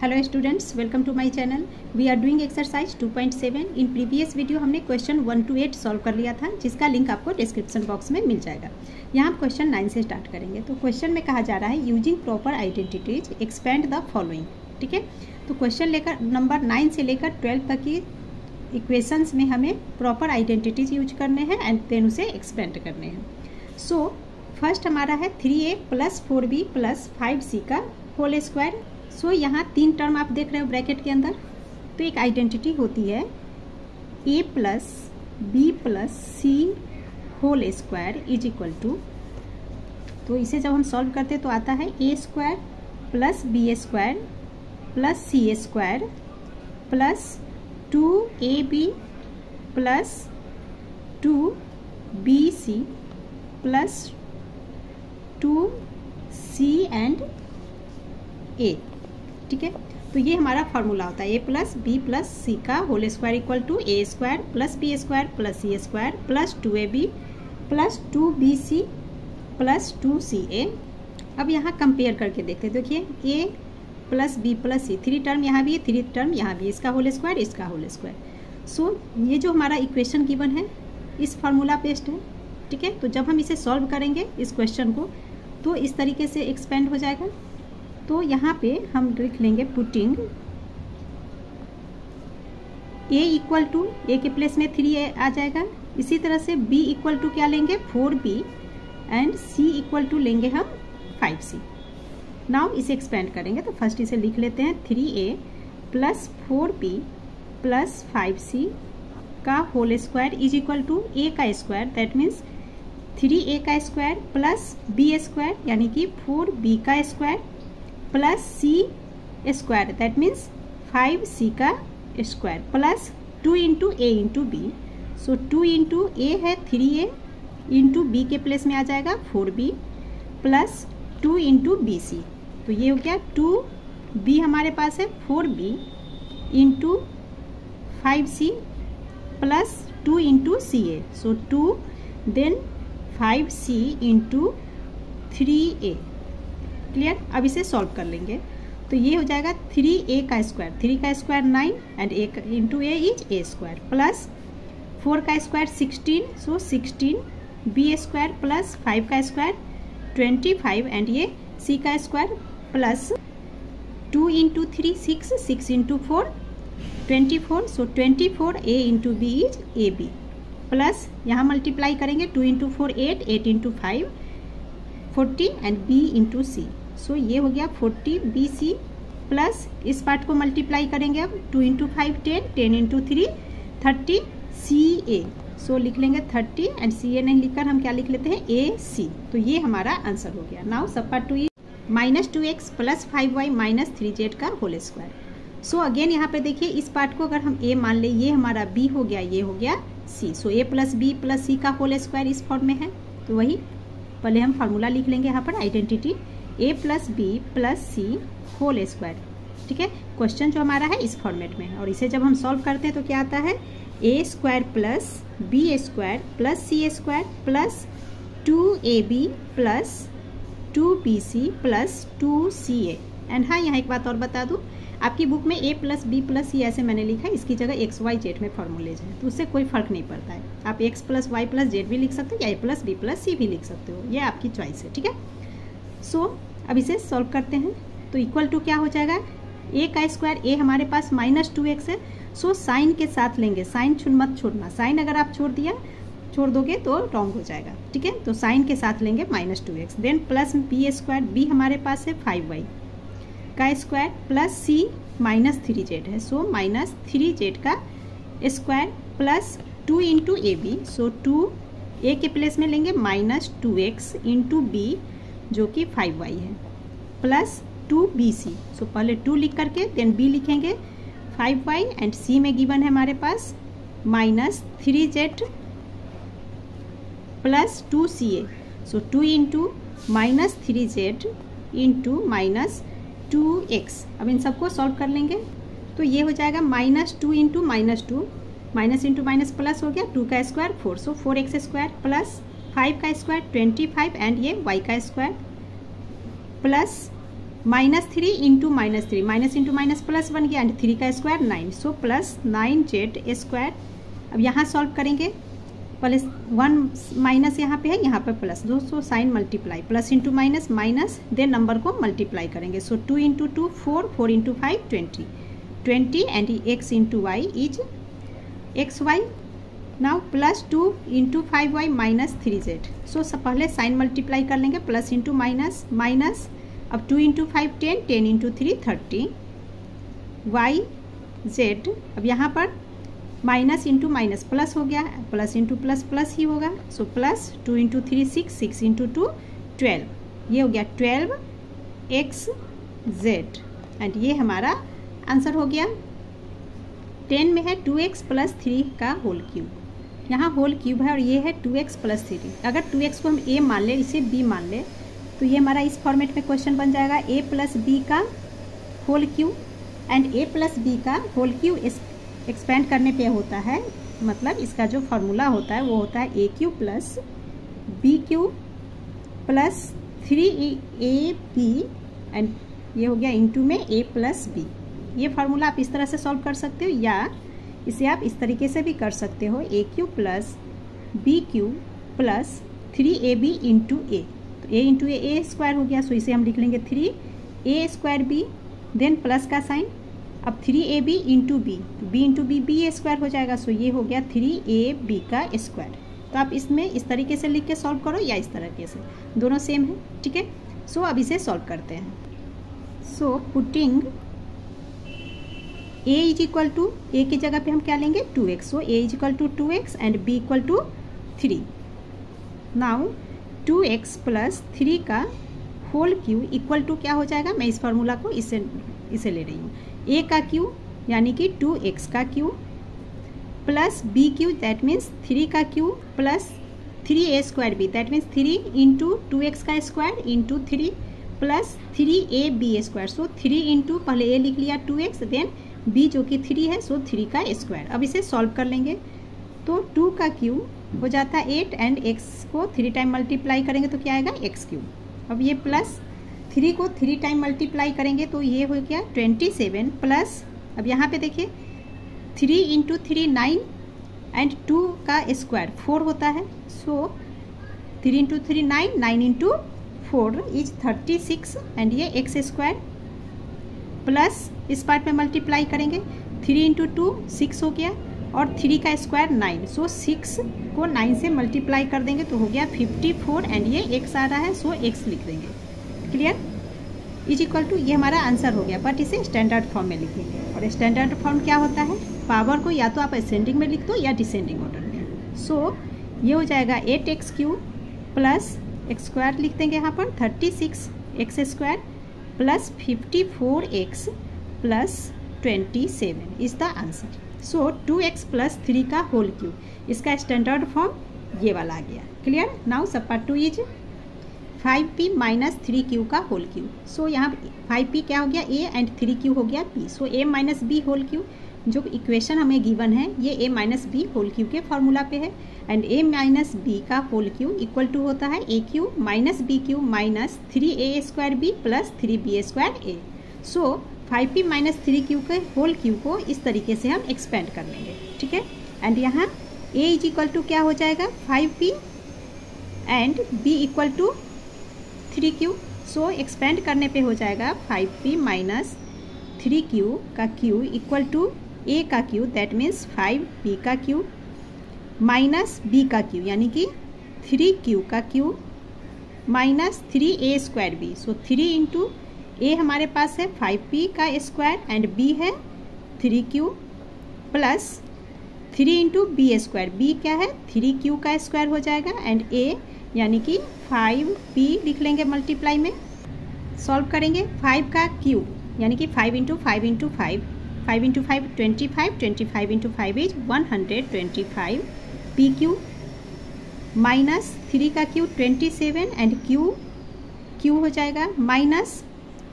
Hello students, welcome to my channel. We are doing exercise 2.7। In previous video हमने question 1 to 8 solve कर लिया था, जिसका link आपको डिस्क्रिप्शन बॉक्स में मिल जाएगा। यहाँ हम क्वेश्चन 9 से स्टार्ट करेंगे। तो क्वेश्चन में कहा जा रहा है using proper identities expand the following. ठीक है, तो क्वेश्चन लेकर नंबर 9 से लेकर 12 तक की इक्वेशंस में हमें प्रॉपर आइडेंटिटीज यूज करने हैं एंड देन उसे एक्सपेंड करने हैं। सो फर्स्ट हमारा है 3a + 4b + 5c का होल स्क्वायर। सो यहाँ 3 टर्म आप देख रहे हो ब्रैकेट के अंदर। तो एक आइडेंटिटी होती है a + b + c whole square is equal to, तो इसे जब हम सॉल्व करते तो आता है a² + b² + c² + 2ab + 2bc + 2c and a। ठीक है, तो ये हमारा फार्मूला होता है a + b + c का whole square equal to a² + b² + c² + 2ab + 2bc + 2ca। अब यहाँ कंपेयर करके देखते हैं। देखिए a + b + c, 3 टर्म यहाँ भी है, 3 टर्म यहाँ भी, इसका होल स्क्वायर, इसका होल स्क्वायर। सो ये जो हमारा इक्वेशन गिवन है इस फार्मूला बेस्ड है। ठीक है, तो जब हम इसे सॉल्व करेंगे इस क्वेश्चन को तो इस तरीके से एक्सपेंड हो जाएगा। तो यहाँ पे हम लिख लेंगे putting a equal to, a के प्लेस में 3a आ जाएगा। इसी तरह से b इक्वल टू क्या लेंगे 4b and c equal to लेंगे हम 5c। नाउ इसे एक्सपेंड करेंगे तो फर्स्ट इसे लिख लेते हैं 3a + 4b + 5c का whole square is equal to a का स्क्वायर, दैट मीन्स 3a का स्क्वायर प्लस b² यानी कि 4b का square plus c², that means 5c का square plus 2 × a × b। So 2 × a है 3a, इंटू b के place में आ जाएगा 4b प्लस 2 × bc। तो ये हो गया 2b हमारे पास है 4b into 5c plus 2 × ca। So 2 then 5c into 3a। Clear. अब इसे सॉल्व कर लेंगे तो ये हो जाएगा 3a का स्क्वायर, 3 का square 9 and a into a is a² plus 4 का स्क्वायर 16, सो 16b² प्लस 5 का स्क्वायर 25 एंड ये c का square plus 2 × 3 6, 6 × 4 24, so 24a × b is ab plus यहाँ मल्टीप्लाई करेंगे 2 × 4 8, 8 × 5 40 एंड b × c। सो ये हो गया 40bc प्लस इस पार्ट को मल्टीप्लाई करेंगे अब 2 × 5 10, 10 × 3 30ca। सो लिख लेंगे 30 एंड ca नहीं लिखकर हम क्या लिख लेते हैं ac। तो ये हमारा आंसर हो गया। Now sub part 2 is -2x + 5y - 3z का होल स्क्वायर। सो अगेन यहाँ पे देखिए इस पार्ट को अगर हम a मान ले, ये हमारा b हो गया, ये हो गया c। So a + b + c का होल स्क्वायर इस फॉर्म में है। तो वही पहले हम फार्मूला लिख लेंगे यहाँ पर identity a + b + c whole square. ठीक है, क्वेश्चन जो हमारा है इस फॉर्मेट में है और इसे जब हम सॉल्व करते हैं तो क्या आता है a² + b² + c² plus 2ab + 2bc + 2ca। And हाँ, यहाँ एक बात और बता दूँ, आपकी बुक में a + b + c ऐसे मैंने लिखा है, इसकी जगह x y z में फॉर्मूलेज है, तो उससे कोई फर्क नहीं पड़ता है। आप x + y + z भी लिख सकते हो या a + b + c भी लिख सकते हो, ये आपकी चॉइस है। ठीक है, सो अब इसे सॉल्व करते हैं तो इक्वल टू क्या हो जाएगा a का स्क्वायर, a हमारे पास -2x है। सो साइन के साथ लेंगे, साइन मत छोड़ना, साइन अगर आप छोड़ दोगे तो रॉन्ग हो जाएगा। ठीक है, तो साइन के साथ लेंगे -2x, then plus b², b हमारे पास है 5y का स्क्वायर प्लस c -3z है, सो -3z का square plus 2 × ab। So 2 a के प्लेस में लेंगे -2x इंटू b जो कि 5y है प्लस 2bc। सो पहले 2 लिख करके देन b लिखेंगे 5y एंड c में गिवन है हमारे पास -3z प्लस 2ca। सो 2 × -3z इंटू -2x। अब इन सबको सॉल्व कर लेंगे तो ये हो जाएगा -2 × -2, माइनस इंटू माइनस प्लस हो गया, 2 का स्क्वायर 4, सो 4x² प्लस 5 का स्क्वायर 25 एंड ये y का square plus -3 into -3, minus into minus plus बन गया, एंड 3 का square 9, so plus 9z square. अब यहाँ सॉल्व करेंगे, प्लस 1 माइनस यहाँ पे है, यहाँ पे प्लस, दोस्तों sign multiply, plus into minus minus, then number को मल्टीप्लाई करेंगे, so 2 into 2 4, 4 into 5 20 and x into y is xy। Now plus 2 into 5y minus 3z, so पहले साइन मल्टीप्लाई कर लेंगे, प्लस इंटू माइनस माइनस, अब 2 into 5 10, 10 into 3 30 yz। अब यहाँ पर minus into minus plus हो गया, प्लस इंटू प्लस प्लस ही होगा, सो प्लस 2 इंटू 3 6, 6 इंटू 2 12, ये हो गया 12xz, एंड ये हमारा आंसर हो गया। 10 में है 2x प्लस 3 का होल क्यूब, यहाँ होल क्यूब है और ये है 2x प्लस 3। अगर 2x को हम a मान ले, इसे b मान ले, तो ये हमारा इस फॉर्मेट में क्वेश्चन बन जाएगा a प्लस b का whole cube, and a plus b का होल क्यूब एक्सपेंड करने पे होता है, मतलब इसका जो फॉर्मूला होता है वो होता है a cube plus b cube plus 3ab, and ये हो गया इंटू में a प्लस b। ये फार्मूला आप इस तरह से सॉल्व कर सकते हो, या इसे आप इस तरीके से भी कर सकते हो, a cube plus b cube plus 3ab into a, तो a इंटू a स्क्वायर हो गया, सो इसे हम लिख लेंगे 3a square b, then plus का साइन, अब 3ab इंटू b, तो b इंटू b स्क्वायर हो जाएगा, सो ये हो गया 3ab का स्क्वायर। तो आप इसमें इस तरीके से लिख के सॉल्व करो या इस तरीके से, दोनों सेम है, ठीक है। सो अब इसे सॉल्व करते हैं। So putting a is equal to, a की जगह पे हम क्या लेंगे 2x, so a is equal to 2x and b equal to 3। Now 2x plus 3 का होल क्यूब इक्वल टू क्या हो जाएगा, मैं इस फार्मूला को इसे ले रही हूँ, a का क्यूब यानी कि 2x का cube plus b cube that means 3 का cube plus 3a square b that means 3 into 2x का square into 3 plus 3ab square, so 3 into पहले a लिख लिया 2x, देन b जो कि 3 है, सो 3 का स्क्वायर। अब इसे सॉल्व कर लेंगे, तो 2 का क्यूब हो जाता है 8 एंड x को 3 टाइम मल्टीप्लाई करेंगे तो क्या आएगा x क्यूब। अब ये प्लस 3 को 3 टाइम मल्टीप्लाई करेंगे तो ये हो गया 27 प्लस, अब यहाँ पे देखिए 3 इंटू 3 9 एंड 2 का स्क्वायर 4 होता है, सो 3 इंटू 3 9, 9 इंटू 4 इज 36 एंड ये x स्क्वायर प्लस इस पार्ट में मल्टीप्लाई करेंगे, 3 इंटू 2 6 हो गया और 3 का स्क्वायर 9, सो 6 को 9 से मल्टीप्लाई कर देंगे तो हो गया 54 एंड ये x आ रहा है, सो x लिख देंगे। क्लियर, इज इक्वल टू, ये हमारा आंसर हो गया, बट इसे स्टैंडर्ड फॉर्म में लिखेंगे, और स्टैंडर्ड फॉर्म क्या होता है, पावर को या तो आप असेंडिंग में लिख दो या डिसेंडिंग ऑर्डर में। सो ये हो जाएगा 8x cube plus x square लिख देंगे यहाँ पर 36x square plus 54x plus 27 is the answer. So 2x plus 3 का होल क्यूब, इसका स्टैंडर्ड फॉर्म ये वाला आ गया। Clear, now sub part 2 is 5p minus 3q का होल क्यूब। सो यहाँ 5p क्या हो गया a एंड 3q हो गया p, so a minus b whole cube, जो इक्वेशन हमें गिवन है ये a minus b whole cube के फॉर्मूला पे है, एंड a माइनस b का होल क्यूब इक्वल टू होता है a cube minus b cube minus 3a square b plus 3b square a। So 5p minus 3q के whole cube को इस तरीके से हम एक्सपेंड कर लेंगे, ठीक है। एंड यहाँ a इज इक्वल टू क्या हो जाएगा 5p and b equal to 3q, so expand करने पे हो जाएगा 5p माइनस 3q का क्यूब इक्वल टू a का क्यूब दैट मीन्स 5p का क्यूब माइनस b का क्यूब यानी कि 3q का cube minus 3a square b, so 3 into a हमारे पास है 5p का स्क्वायर एंड b है 3q plus 3 into b square, b क्या है 3q का स्क्वायर हो जाएगा एंड a यानी कि 5p लिख लेंगे मल्टीप्लाई में, सॉल्व करेंगे 5 का क्यूब यानी कि 5 into 5 into 5, 5 into 5 25, 25 into 5 is 125 p cube minus 3 का क्यूब 27 एंड क्यू हो जाएगा माइनस,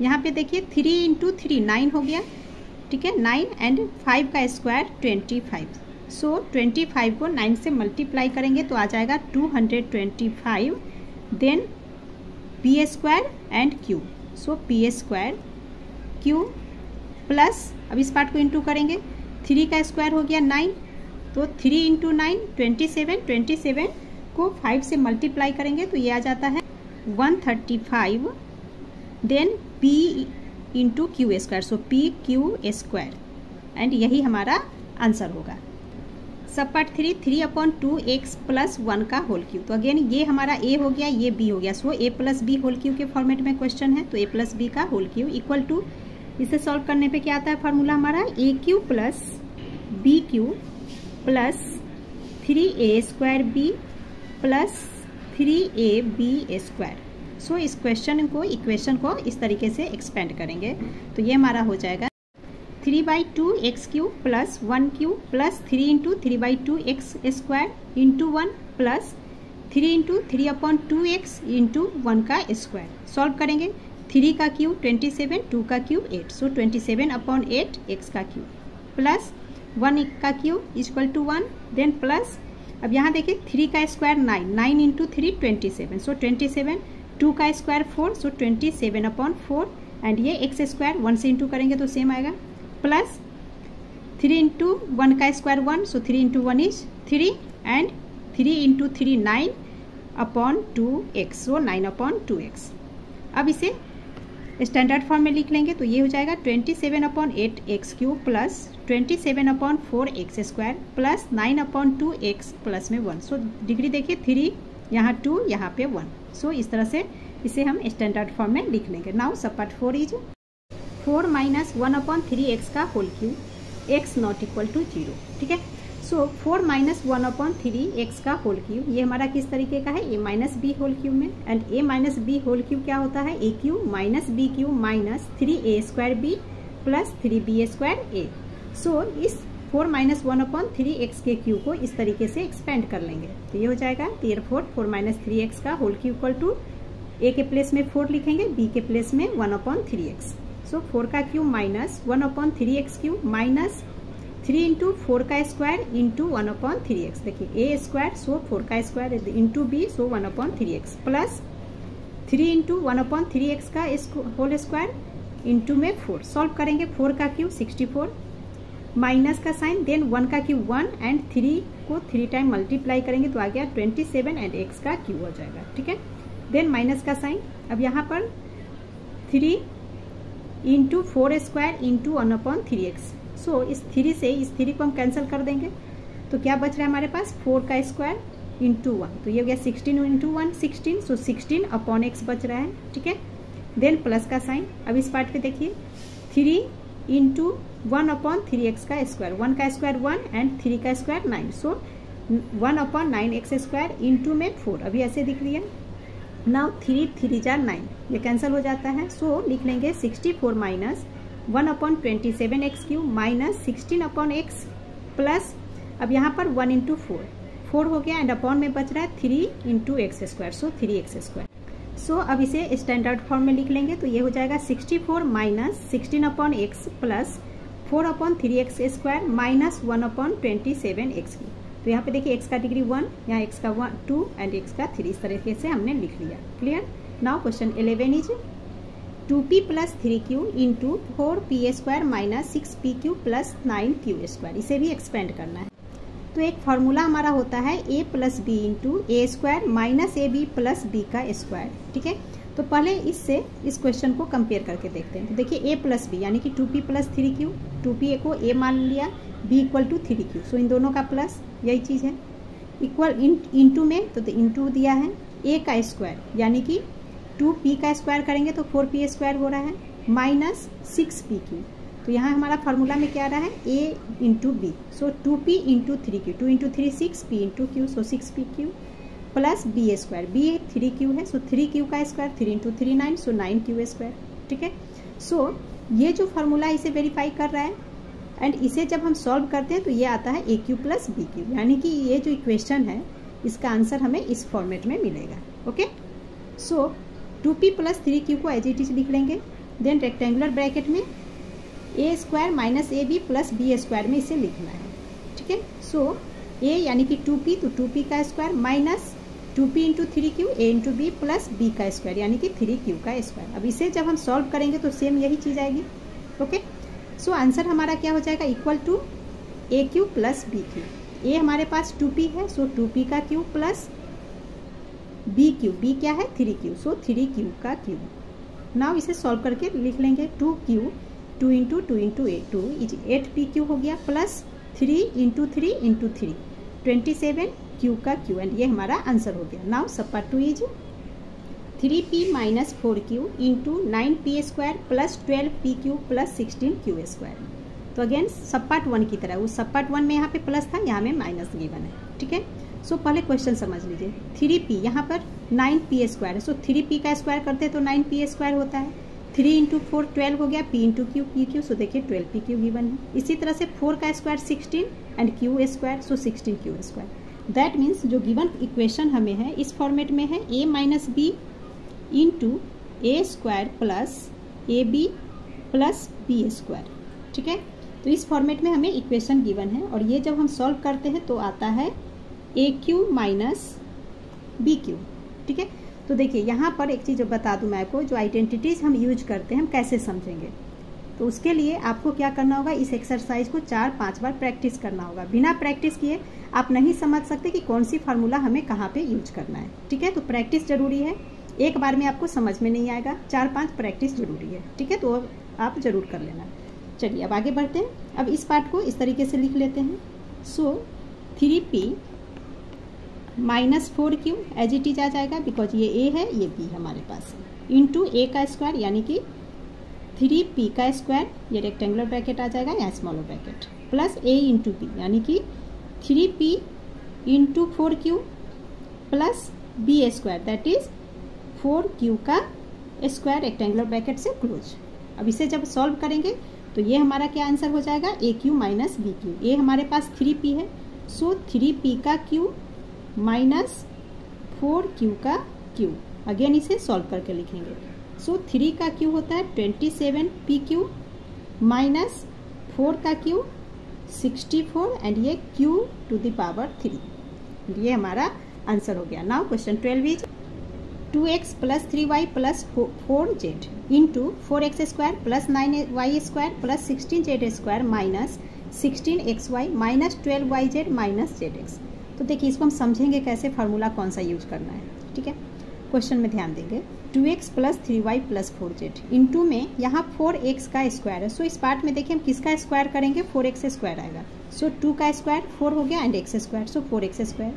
यहाँ पे देखिए 3 इंटू 3 9 हो गया, ठीक है 9 एंड 5 का स्क्वायर 25, सो 25 को 9 से मल्टीप्लाई करेंगे तो आ जाएगा 225, then p square and q, so p square q plus, अब इस पार्ट को इंटू करेंगे, 3 का स्क्वायर हो गया 9, तो 3 इंटू 9 27, 27 को 5 से मल्टीप्लाई करेंगे तो ये आ जाता है 135, then p into q square, so p q square, and यही हमारा आंसर होगा। सब पार्ट 3/2x प्लस 1 का होल क्यू, तो अगेन ये हमारा a हो गया, ये b हो गया, so a plus B whole cube के फॉर्मेट में क्वेश्चन है, तो a प्लस बी का होल क्यू इक्वल टू, इसे सॉल्व करने पे क्या आता है फार्मूला हमारा, A cube plus B cube plus 3a² b plus 3ab square. So इस क्वेश्चन को, इक्वेशन को इस तरीके से एक्सपेंड करेंगे तो ये हमारा हो जाएगा 3/2x³ plus 1³ plus 3 into 3/2x square into 1 plus 3 into 3/2x into 1 का स्क्वायर। सॉल्व करेंगे, 3 का क्यूब 27, 2 का क्यूब 8, सो 27/8 x का क्यूब प्लस 1 का cube equal to 1, then plus, अब यहाँ देखिए 3 का स्क्वायर 9, 9 इंटू 3 27, सो 27, 2 का स्क्वायर 4, सो 27/4, एंड ये x स्क्वायर 1 से इंटू करेंगे तो सेम आएगा, प्लस 3 इंटू 1 का square 1, so 3 into 1 is 3, and 3 into 3 9/2x, so 9/2x। अब इसे स्टैंडर्ड फॉर्म में लिख लेंगे तो ये हो जाएगा 27/8x³ plus 27/4x square plus 9/2x plus में 1, सो डिग्री देखिए 3 यहाँ 2 यहाँ पे 1, सो इस तरह से इसे हम स्टैंडर्ड फॉर्म में लिख लेंगे। Now sub part 4 is 4 minus 1/3x का whole cube, x not equal to 0, ठीक है। सो 4 माइनस 1/3x का होल क्यूब, ये हमारा किस तरीके का है, a minus B whole cube में, and a minus B whole cube क्या होता है, a³ minus b³ minus 3a² b plus 3b² a। So इस 4 माइनस 1/3x के क्यूब को इस तरीके से एक्सपेंड कर लेंगे तो ये हो जाएगा 4 माइनस 3x का whole cube equal to, a के प्लेस में 4 लिखेंगे, b के प्लेस में 1/3x, सो 4 का cube minus 1/3x³ minus 3 into 4 का स्क्वायर इंटू 1/3x, देखिए a स्क्वायर, सो 4 का स्क्वायर इंटू b, सो 1/3x प्लस 3 इंटू 1/3x का होल स्क्वायर इंटू में 4। सॉल्व करेंगे, 4 का क्यूब 64, माइनस का साइन, देन 1 का क्यूब 1, एंड 3 को 3 टाइम मल्टीप्लाई करेंगे तो आ गया 27 एंड x का क्यूब हो जाएगा, ठीक है। देन माइनस का साइन, अब यहाँ पर 3 इंटू 4 स्क्वायर इंटू 1/3x, सो इस 3 से इस 3 को हम कैंसिल कर देंगे तो क्या बच रहा है हमारे पास, 4 का स्क्वायर इंटू 1, तो ये हो गया 16 इंटू 1 16, सो 16/x बच रहा है, ठीक है। देन प्लस का साइन, अब इस पार्ट पे देखिए 3 इंटू 1/3x का स्क्वायर, 1 का स्क्वायर 1 एंड 3 का स्क्वायर 9, सो 1/9x स्क्वायर इंटू में 4, अभी ऐसे दिख रही है। नाउ 3 3 जा 9, ये कैंसिल हो जाता है, सो लिख लेंगे 64 minus 1/27x³ minus 16/x plus, अब यहाँ पर 1 इंटू 4 हो गया, एंड अपॉन में बच रहा है 3 इंटू x स्क्वायर, सो 3x स्क्वायर। सो अब इसे स्टैंडर्ड फॉर्म में लिख लेंगे तो ये हो जाएगा 64 minus 16/x plus 4/3x square minus 1/27x³। तो यहाँ पे देखिए x का डिग्री 1, यहाँ x का 2 एंड x का 3, इस तरीके से हमने लिख लिया, clear. Now question 11 is 2p plus 3q into 4p² minus 6pq plus 9q², इसे भी एक्सपेंड करना है। तो एक फॉर्मूला हमारा होता है a plus b into a² minus ab plus b का स्क्वायर, ठीक है। तो पहले इससे इस क्वेश्चन को कंपेयर करके देखते हैं। तो देखिए a प्लस बी यानी कि 2p प्लस 3q, 2p को a मान लिया, b इक्वल टू 3q, सो इन दोनों का प्लस, यही चीज़ है। इक्वल इंटू में तो इंटू दिया है, a का स्क्वायर यानी कि 2p का स्क्वायर करेंगे तो 4p² हो रहा है, माइनस 6pq, तो यहाँ हमारा फार्मूला में क्या आ रहा है, a into b, so 2p into 3q, 2 into 3 6, p into q, so 6pq plus b², b 3q है, सो 3q का स्क्वायर, 3 इंटू 3 9, सो 9q², ठीक है। सो ये जो फार्मूला इसे वेरीफाई कर रहा है, एंड इसे जब हम सॉल्व करते हैं तो ये आता है a³ प्लस b³, यानी कि ये जो इक्वेशन है इसका आंसर हमें इस फॉर्मेट में मिलेगा, ओके। सो 2p प्लस 3q को एज इट इज लिख लेंगे, देन रेक्टेंगुलर ब्रैकेट में a² minus ab plus b² में इसे लिखना है, ठीक है। सो a यानी कि 2p, तो 2p का स्क्वायर minus 2p into 3q a into b plus b का स्क्वायर यानी कि 3q का स्क्वायर। अब इसे जब हम सॉल्व करेंगे तो सेम यही चीज़ आएगी। ओके, सो आंसर हमारा क्या हो जाएगा, equal to A cube plus B cube. A हमारे पास 2p है, सो 2p का cube plus B cube, B क्या है 3q, सो 3q का क्यू। नाउ इसे सॉल्व करके लिख लेंगे 2q 2 into 2 into 2 is 8pq हो गया प्लस 3 इंटू 3 इंटू 3 27q का क्यू, एंड ये हमारा आंसर हो गया। Now sub part 2 is 3p माइनस 4q into 9p square plus 12pq plus 16q square. तो अगेन सब पार्ट 1 की तरह, उस सब पार्ट 1 में यहाँ पे प्लस था, यहाँ में माइनस गिवन है। ठीक है, सो पहले क्वेश्चन समझ लीजिए। 3p यहाँ पर 9p स्क्वायर है, सो 3p का स्क्वायर करते तो 9p स्क्वायर होता है। 3 इंटू 4 12 हो गया, p into Q P Q, so देखिए 12pq गिवन है। इसी तरह से 4 का square 16 and q square, so 16q square. That means जो गिवन इक्वेशन हमें है इस फॉर्मेट में है a minus B into A square plus A B plus B square. ठीक है, तो इस फॉर्मेट में हमें इक्वेशन गिवन है, और ये जब हम सॉल्व करते हैं तो आता है A Q minus B Q. ठीक है, तो देखिए यहाँ पर एक चीज़ बता दूं मैं आपको, जो आइडेंटिटीज़ हम यूज करते हैं हम कैसे समझेंगे। तो उसके लिए आपको क्या करना होगा, इस एक्सरसाइज को 4-5 बार प्रैक्टिस करना होगा। बिना प्रैक्टिस किए आप नहीं समझ सकते कि कौन सी फार्मूला हमें कहाँ पे यूज करना है। ठीक है, तो प्रैक्टिस जरूरी है, एक बार में आपको समझ में नहीं आएगा, 4-5 प्रैक्टिस जरूरी है। ठीक है, तो आप जरूर कर लेना। चलिए अब आगे बढ़ते हैं। अब इस पार्ट को इस तरीके से लिख लेते हैं। सो 3p माइनस 4q एज इट इज आ जाएगा, बिकॉज ये a है ये b हमारे पास, इंटू a का स्क्वायर यानी कि 3p का स्क्वायर, ये रेक्टेंगुलर ब्रैकेट आ जाएगा या smaller bracket, plus a into b यानी कि 3p into 4q plus b square that is 4q का स्क्वायर रेक्टेंगुलर ब्रैकेट से क्लोज। अब इसे जब सॉल्व करेंगे तो ये हमारा क्या आंसर हो जाएगा, ए Q minus B cube. A हमारे पास 3p है, सो 3p का क्यू माइनस 4q का क्यू। अगेन इसे सॉल्व करके लिखेंगे। सो 3 का क्यू होता है 27pq माइनस 4 का क्यू 64 एंड ये q टू द पावर 3। ये हमारा आंसर हो गया। Now question 12 is 2x plus 3y plus 4z into 4x square plus 9y square plus 16z square minus 16xy minus 12yz minus zx। तो देखिए इसको हम समझेंगे कैसे, फार्मूला कौन सा यूज करना है। ठीक है, क्वेश्चन में ध्यान देंगे। 2x plus 3y plus 4z into में यहाँ 4x का स्क्वायर है, सो इस पार्ट में देखिए हम किसका स्क्वायर करेंगे, 4x स्क्वायर आएगा। सो 2 का स्क्वायर 4 हो गया and x square, so 4x square.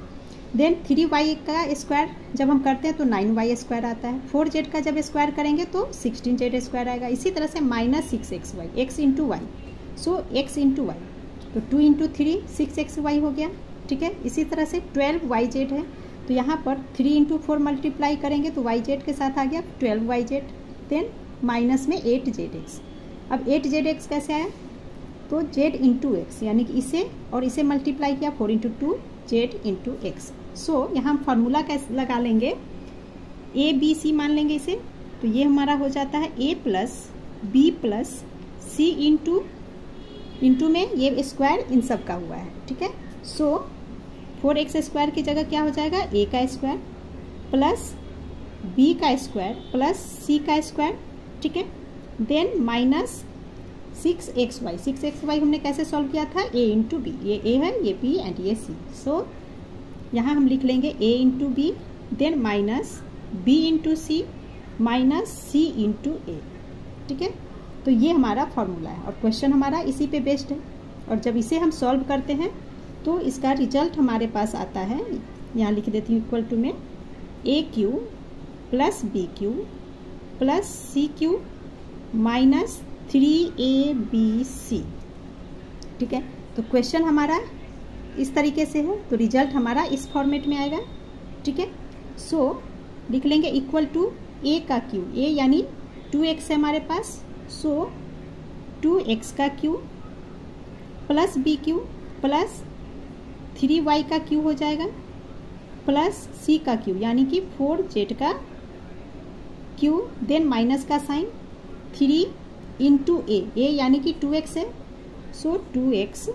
Then 3y का स्क्वायर जब हम करते हैं तो 9y स्क्वायर आता है। 4z का जब स्क्वायर करेंगे तो 16z स्क्वायर आएगा। इसी तरह से minus 6xy, x into Y, so x into Y, तो 2 इंटू 3 6xy हो गया। ठीक है, इसी तरह से 12yz है, तो यहाँ पर 3 इंटू 4 मल्टीप्लाई करेंगे तो yz के साथ आ गया 12yz, देन माइनस में 8zx। अब 8zx कैसे आया, तो z इंटू एक्स यानी कि इसे और इसे मल्टीप्लाई किया 4 इंटू 2 z इंटू एक्स। सो यहाँ हम फार्मूला कैसे लगा लेंगे, ए बी सी मान लेंगे इसे, तो ये हमारा हो जाता है a plus B plus C into में ये स्क्वायर इन सब का हुआ है। ठीक है, सो 4x स्क्वायर की जगह क्या हो जाएगा, a का स्क्वायर प्लस b का स्क्वायर प्लस c का स्क्वायर। ठीक है, देन माइनस 6xy हमने कैसे सॉल्व किया था, a इंटू बी, ये a है ये b एंड ये c। सो यहाँ हम लिख लेंगे a into b, then minus b into c minus c into a। ठीक है, तो ये हमारा फॉर्मूला है और क्वेश्चन हमारा इसी पे बेस्ड है। और जब इसे हम सॉल्व करते हैं तो इसका रिजल्ट हमारे पास आता है, यहाँ लिख देती हूँ इक्वल टू में A cube plus B cube plus C cube minus 3abc। ठीक है, तो क्वेश्चन हमारा इस तरीके से है, तो रिजल्ट हमारा इस फॉर्मेट में आएगा। ठीक है, सो लिख लेंगे इक्वल टू ए का क्यू, ए यानी 2x है हमारे पास, सो 2x का cube plus B cube plus 3y का क्यू हो जाएगा प्लस c का क्यू यानी कि 4z का क्यू, देन माइनस का साइन 3 इंटू ए यानी कि 2x है, सो 2x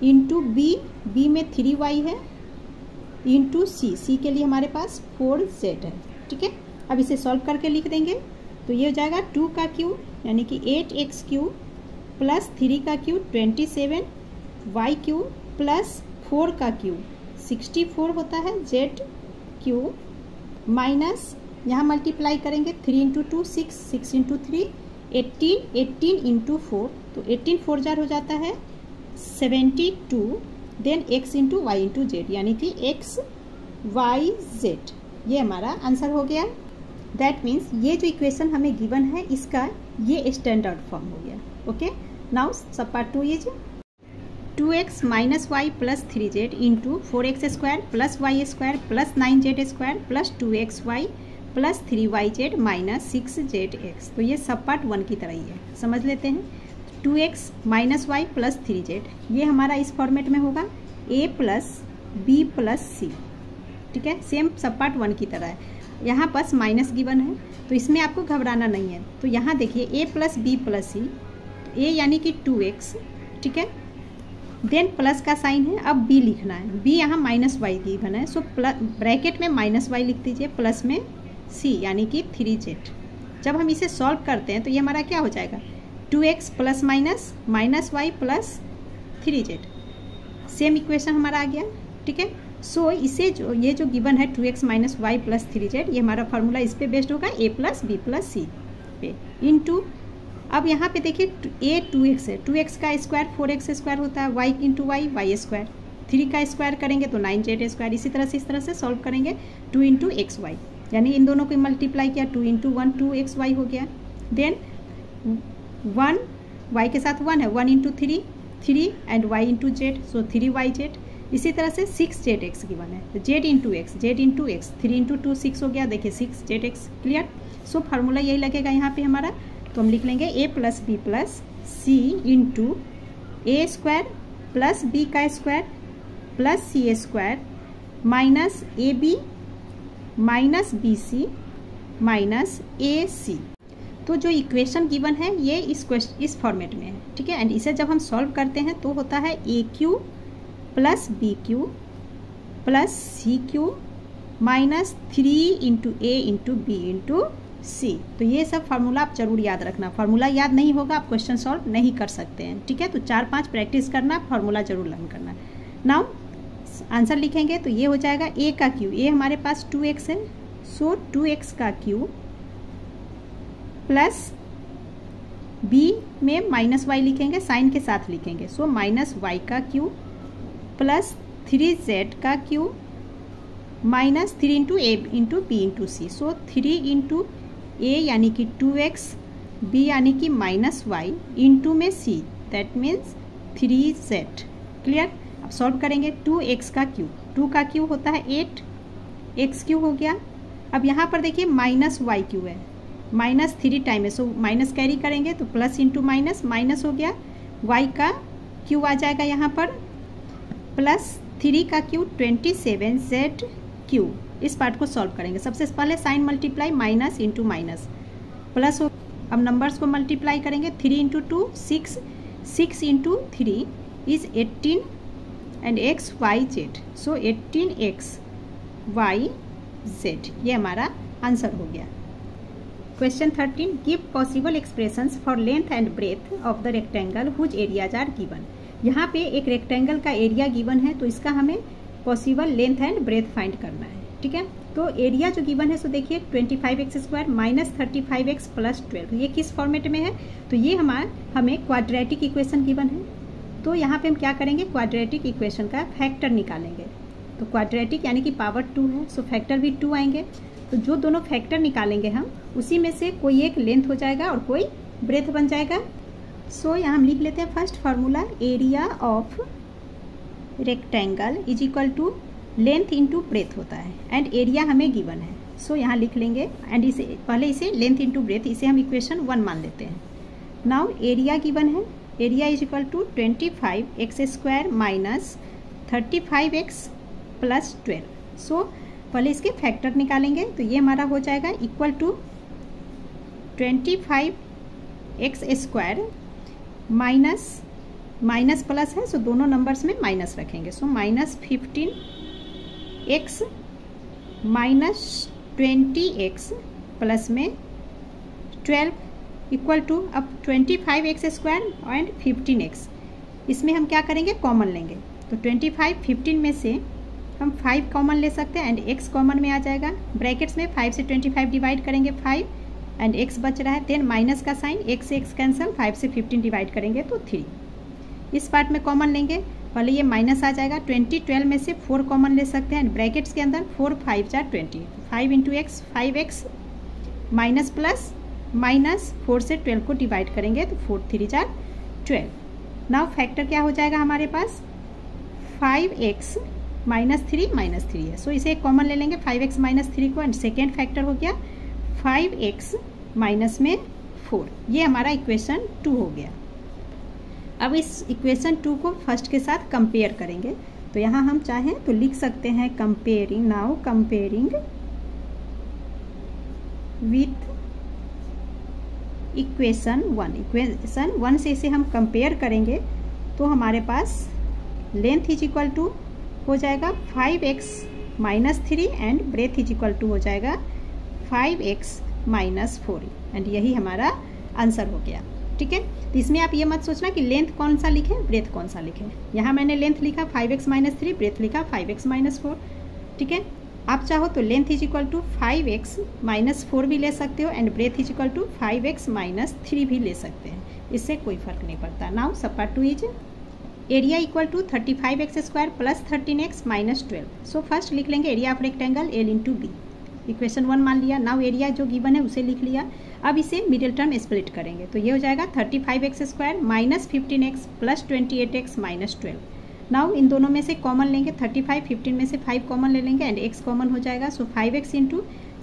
इंटू बी में 3y है इंटू सी, सी के लिए हमारे पास 4z है। ठीक है, अब इसे सॉल्व करके लिख देंगे तो ये हो जाएगा 2 का क्यूब यानी कि 8x क्यूब प्लस 3 का क्यूब 27 y क्यूब प्लस 4 का क्यूब 64 होता है z क्यूब माइनस यहाँ मल्टीप्लाई करेंगे 3 इंटू 2 6, 6 इंटू 3 18, 18 इंटू 4 तो 18 4 जार हो जाता है 72, then x into y into z यानी कि x y z, ये हमारा आंसर हो गया। दैट मीन्स ये जो इक्वेशन हमें गिवन है इसका ये स्टैंडर्ड फॉर्म हो गया। Okay, now sub part 2 is 2x minus y plus 3z into 4x square plus y square plus 9z square plus 2xy plus 3yz minus 6zx। तो ये सब पार्ट 1 की तरह ही है, समझ लेते हैं। 2x minus y plus 3z ये हमारा इस फॉर्मेट में होगा a प्लस बी प्लस सी। ठीक है, सेम सब पार्ट 1 की तरह है। यहाँ पास माइनस गिवन है तो इसमें आपको घबराना नहीं है। तो यहाँ देखिए a plus B plus c, a यानी कि 2x, ठीक है, देन प्लस का साइन है, अब b लिखना है। b यहाँ माइनस वाई गिवन है, सो ब्रैकेट में माइनस वाई लिख दीजिए, प्लस में c यानी कि 3z। जब हम इसे सॉल्व करते हैं तो ये हमारा क्या हो जाएगा 2x plus minus minus y plus 3z, same equation हमारा आ गया। ठीक है, सो इसे जो ये जो गिवन है 2x minus y plus 3z ये हमारा फार्मूला इस पे बेस्ड होगा a प्लस बी प्लस सी पे इंटू, अब यहाँ पे देखिए a 2x है, 2x का स्क्वायर 4x स्क्वायर होता है, y into y y square, 3 का स्क्वायर करेंगे तो 9z स्क्वायर, इसी तरह से इस तरह से सॉल्व करेंगे 2 इंटू एक्स वाई, यानी इन दोनों को मल्टीप्लाई किया 2 इंटू 1 2xy हो गया। देन 1 y के साथ 1 है, 1 into 3 and y into Z, so 3yz। इसी तरह से 6zx गिवन है, तो z इंटू एक्स, 3 इंटू 2 6 हो गया, देखिए 6zx। क्लियर, सो फार्मूला यही लगेगा यहाँ पे हमारा। तो हम लिख लेंगे a plus B plus C into A square plus B का square plus C square minus A B minus B C minus A C. तो जो इक्वेशन गिवन है ये इस फॉर्मेट में है। ठीक है, एंड इसे जब हम सॉल्व करते हैं तो होता है A cube plus B cube plus C cube minus 3 into A into B into C. तो ये सब फार्मूला आप जरूर याद रखना, फार्मूला याद नहीं होगा आप क्वेश्चन सॉल्व नहीं कर सकते हैं। ठीक है, तो 4-5 प्रैक्टिस करना, फार्मूला जरूर लर्न करना। नाउ आंसर लिखेंगे तो ये हो जाएगा a का क्यू, a हमारे पास 2x है, सो 2x का क्यू प्लस b में माइनस वाई लिखेंगे, साइन के साथ लिखेंगे, सो माइनस वाई का क्यू प्लस 3z का Q minus 3 into A into B into C, so 3 into ए यानी कि 2x, b यानी कि माइनस वाई इंटू में c, that means 3z। Clear, अब सॉल्व करेंगे 2x का क्यूब, 2 का क्यूब होता है 8, x क्यूब हो गया। अब यहाँ पर देखिए माइनस वाई क्यूब है, माइनस 3 टाइम है, सो माइनस कैरी करेंगे तो प्लस इंटू माइनस, माइनस हो गया, y का क्यूब आ जाएगा यहाँ पर प्लस 3 का क्यूब 27z क्यूब। इस पार्ट को सॉल्व करेंगे, सबसे पहले sign multiply minus into minus plus हो। अब नंबर्स को मल्टीप्लाई करेंगे 3 into 2 6, 6 into 3 is 18 and x y z, so 18x y z, ये हमारा आंसर हो गया। Question 13, give possible expressions for length and breadth of the rectangle whose areas are given. यहाँ पे एक रेक्टेंगल का एरिया गिवन है तो इसका हमें possible length and breadth find करना है। ठीक है, तो एरिया जो गिवन है सो देखिए 25x square minus 35x plus 12, ये किस फॉर्मेट में है तो ये हमें क्वाड्रेटिक इक्वेशन गिवन है। तो यहाँ पे हम क्या करेंगे क्वाड्रेटिक इक्वेशन का फैक्टर निकालेंगे। तो क्वाड्रेटिक यानी कि पावर 2 है, सो फैक्टर भी 2 आएंगे। तो जो दोनों फैक्टर निकालेंगे हम उसी में से कोई एक लेंथ हो जाएगा और कोई ब्रेथ बन जाएगा। सो यहाँ हम लिख लेते हैं first formula, area of rectangle is equal to length into breadth होता है एंड एरिया हमें गिवन है। सो यहाँ लिख लेंगे एंड इसे पहले इसे लेंथ इंटू ब्रेथ, इसे हम इक्वेशन 1 मान लेते हैं। नाउ एरिया गिवन है, area is equal to 25x square minus 35x plus 12। So पहले इसके फैक्टर निकालेंगे तो ये हमारा हो जाएगा equal to 25x square minus plus है, सो दोनों नंबर्स में माइनस रखेंगे, so minus 15 x minus 20x plus में 12 इक्वल टू अब 25x स्क्वायर एंड 15x। इसमें हम क्या करेंगे, कॉमन लेंगे। तो 25 15 में से हम 5 कॉमन ले सकते हैं एंड x कॉमन में आ जाएगा। ब्रैकेट्स में 5 से 25 डिवाइड करेंगे 5 एंड x बच रहा है। देन माइनस का साइन, x से x कैंसिल, 5 से 15 डिवाइड करेंगे तो 3। इस पार्ट में कॉमन लेंगे, पहले ये माइनस आ जाएगा। 12 में से 4 कॉमन ले सकते हैं एंड ब्रैकेट्स के अंदर 4 5 × 20, 5 × x 5x minus plus minus 4 से 12 को डिवाइड करेंगे तो 4 3 × 12। नाउ फैक्टर क्या हो जाएगा हमारे पास, 5x -3 है। सो इसे कॉमन ले लेंगे 5x -3 को एंड सेकेंड फैक्टर हो गया 5x माइनस में 4। ये हमारा इक्वेशन 2 हो गया। अब इस इक्वेशन 2 को फर्स्ट के साथ कंपेयर करेंगे। तो यहाँ हम चाहें तो लिख सकते हैं comparing, now comparing with equation 1। Equation 1 से इसे हम कंपेयर करेंगे तो हमारे पास लेंथ इज इक्वल टू हो जाएगा 5x -3 and breadth is equal to हो जाएगा 5x -4 एंड यही हमारा आंसर हो गया। ठीक है, तो इसमें आप ये मत सोचना कि लेंथ कौन सा लिखें, ब्रेथ कौन सा लिखें। यहाँ मैंने लेंथ लिखा 5x -3, ब्रेथ लिखा 5x -4। ठीक है, आप चाहो तो length is equal to 5x -4 भी ले सकते हो and breadth is equal to 5x -3 भी ले सकते हैं, इससे कोई फर्क नहीं पड़ता। Now sub part 2 is area equal to 35x square plus 13x -12। So first लिख लेंगे area of rectangle L × B। Equation 1 मान लिया। नाउ एरिया जो गिवन है उसे लिख लिया। अब इसे मिडिल टर्म स्प्लिट करेंगे तो ये हो जाएगा 35x square -15x plus 28x -12। Now in दोनों में से कॉमन लेंगे, 35 15 में से 5 कॉमन ले लेंगे एंड x कॉमन हो जाएगा। सो 5x ×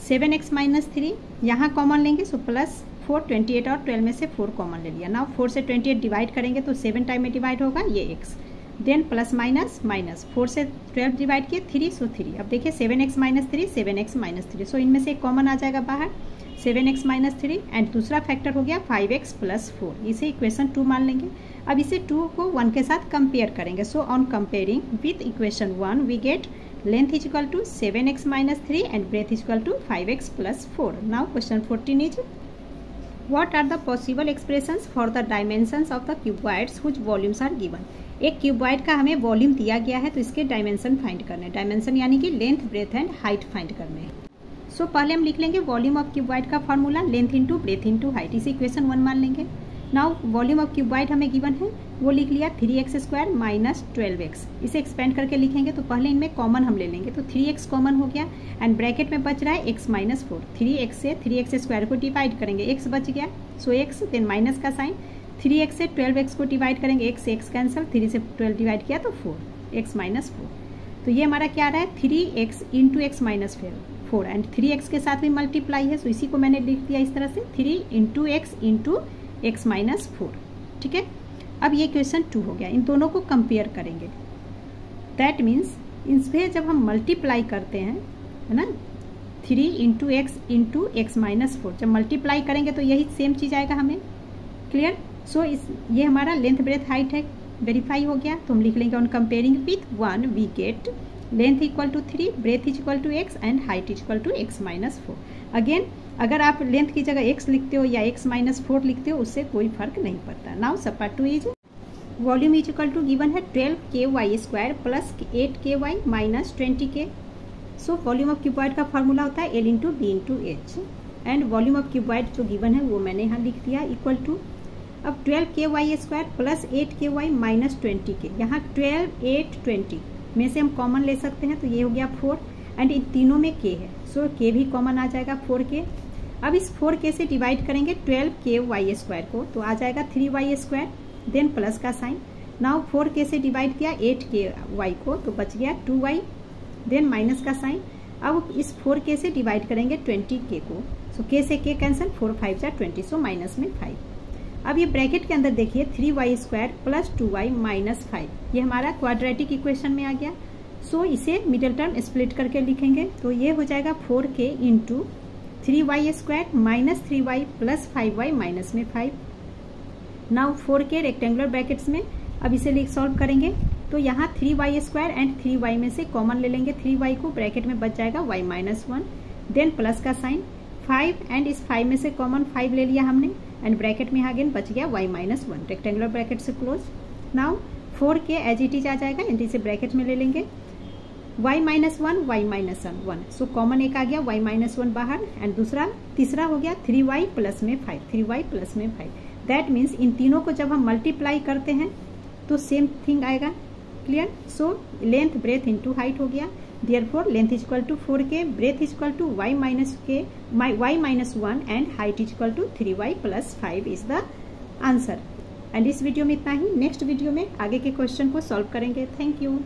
7x -3 यहाँ कॉमन लेंगे, सो प्लस 4 28 और 12 में से 4 कॉमन ले लिया। नाउ 4 से 28 डिवाइड करेंगे तो 7 टाइम में डिवाइड होगा ये x। Then plus minus minus 4 से 12 डिवाइड किए 3, सो 3। अब देखिए 7x -3 7x -3, सो इनमें से एक कॉमन आ जाएगा बाहर 7x -3 एंड दूसरा फैक्टर हो गया 5x + 4। इसे इक्वेशन 2 मान लेंगे। अब इसे 2 को 1 के साथ कंपेयर करेंगे। So on comparing with equation 1 we get length is equal to 7x -3 and breadth is equal to 5x + 4। Now question 14 is What are the possible expressions for the dimensions of the cuboids whose volumes are given? एक cuboid का हमें volume दिया गया है तो इसके dimension find करने हैं। डायमेंशन यानी कि length, breadth and height find करने हैं। सो पहले हम लिख लेंगे वॉल्यूम ऑफ क्यूबॉइड का formula length into breadth into height. इसे इक्वेशन 1 मान लेंगे। नाउ वॉल्यूम ऑफ क्यूबॉइड हमें गिवन है, वो लिख लिया 3x स्क्वायर -12x। इसे एक्सपेंड करके लिखेंगे तो पहले इनमें कॉमन हम ले लेंगे तो 3x कॉमन हो गया एंड ब्रैकेट में बच रहा है x -4। 3x से 3x स्क्वायर को डिवाइड करेंगे, x बच गया, सो x देन माइनस का साइन। 3x से 12x को डिवाइड करेंगे, x से x कैंसिल, 3 से 12 डिवाइड किया तो 4x -4। तो ये हमारा क्या आ रहा है 3x × x -4 एंड 3x के साथ भी मल्टीप्लाई है, सो इसी को मैंने लिख दिया इस तरह से 3 × x × x -4। ठीक है, अब ये क्वेश्चन 2 हो गया। इन दोनों को कंपेयर करेंगे। दैट मीन्स इसमें जब हम मल्टीप्लाई करते हैं, है ना, 3 × x × x -4 जब मल्टीप्लाई करेंगे तो यही सेम चीज़ आएगा हमें। क्लियर? सो ये हमारा लेंथ, ब्रेथ, हाइट है, वेरीफाई हो गया। तो हम लिख लेंगे on comparing with 1 we get length equal to 3, breadth is equal to x and height is equal to x -4। Again अगर आप लेंथ की जगह x लिखते हो या x -4 लिखते हो उससे कोई फर्क नहीं पड़ता। Now sub part 2 is volume is equal to given है 12ky square plus 8ky -20k। So volume of cuboid का फॉर्मूला होता है L × B × H and volume of cuboid जो गिवन है वो मैंने यहाँ लिख दिया इक्वल टू अब 12ky square plus 8ky -20k। यहाँ 12 8 20 में से हम कॉमन ले सकते हैं तो ये हो गया 4 एंड इन तीनों में k है, सो k भी कॉमन आ जाएगा 4k। अब इस 4k से डिवाइड करेंगे 12ky स्क्वायर को तो आ जाएगा 3y स्क्वायर, देन प्लस का साइन। नाउ 4k से डिवाइड किया 8ky को तो बच गया 2y, देन माइनस का साइन। अब इस 4k से डिवाइड करेंगे 20k को, सो k से k कैंसिल, 4 5 × 20, सो माइनस में 5। अब ये ब्रैकेट के अंदर देखिए 3y स्क्वायर प्लस 2y -5, ये हमारा क्वाड्रेटिक इक्वेशन में आ गया। सो इसे मिडिल टर्म स्प्लिट करके लिखेंगे तो ये हो जाएगा 4k × 3y square -3y plus 5y -5। Now 4k rectangular brackets में अब इसे सॉल्व करेंगे तो यहाँ 3y² एंड 3y में से कॉमन ले लेंगे 3y को, ब्रैकेट में बच जाएगा y माइनस 1, देन प्लस का साइन 5 एंड इस 5 में से कॉमन 5 ले लिया हमने एंड ब्रैकेट में अगेन बच गया y माइनस 1, रेक्टेंगुलर ब्रैकेट से close. Now 4k as it is आ जाएगा एंड इसे ब्रैकेट में ले लेंगे y minus 1 y minus 1, so common एक आ गया y माइनस 1 बाहर एंड तीसरा हो गया 3y प्लस में 5, 3y प्लस में 5। दैट मीन्स इन तीनों को जब हम मल्टीप्लाई करते हैं तो सेम थिंग आएगा। Clear? So length breadth into height हो गया, therefore length is equal to 4k, breadth is equal to y minus 1 and height is equal to 3y plus 5 is the answer. And इस video में इतना ही। Next video में आगे के question को solve करेंगे। Thank you.